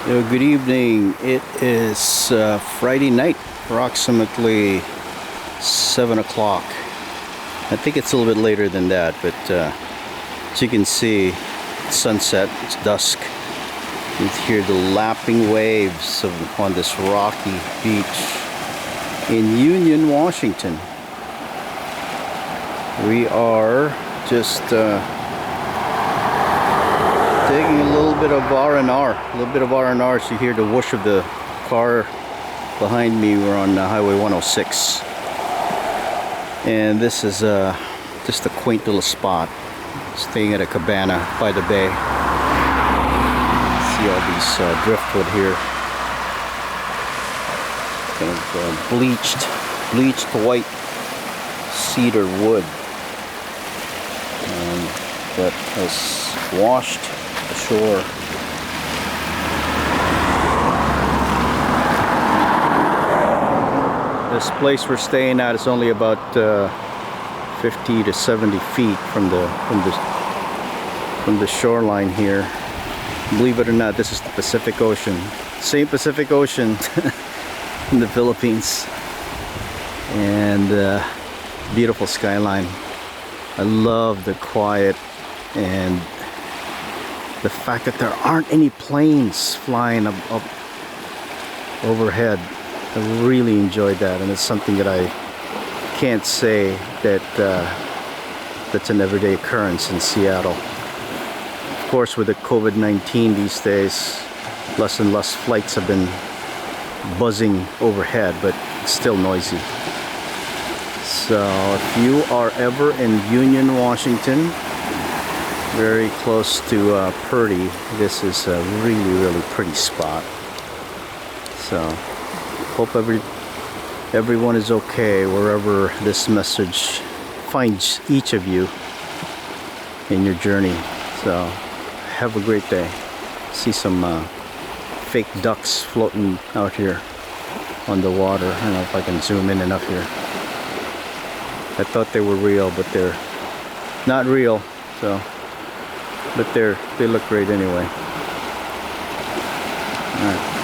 Good evening. It is Friday night, approximately 7 o'clock. I think it's a little bit later than that, but as you can see, it's sunset, it's dusk. You can hear the lapping waves on this rocky beach in Union, Washington. We are just taking a little bit of R&R, so you hear the whoosh of the car behind me. We're on Highway 106, and this is just a quaint little spot, staying at a cabana by the bay. See all these driftwood here, kind of bleached white cedar wood that has washed ashore. This place we're staying at is only about 50 to 70 feet from the shoreline here. Believe it or not, this is the Pacific Ocean. Same Pacific Ocean in the Philippines. And beautiful skyline. I love the quiet and the fact that there aren't any planes flying up overhead. I really enjoyed that, and it's something that I can't say that that's an everyday occurrence in Seattle. Of course, with the COVID-19 these days, less and less flights have been buzzing overhead, but it's still noisy. So if you are ever in Union, Washington, very close to Purdy, this is a really pretty spot. So hope everyone is okay wherever this message finds each of you in your journey. So have a great day. See some fake ducks floating out here on the water. I don't know if I can zoom in enough here. I thought they were real, but they're not real. So, but they look great anyway. All right.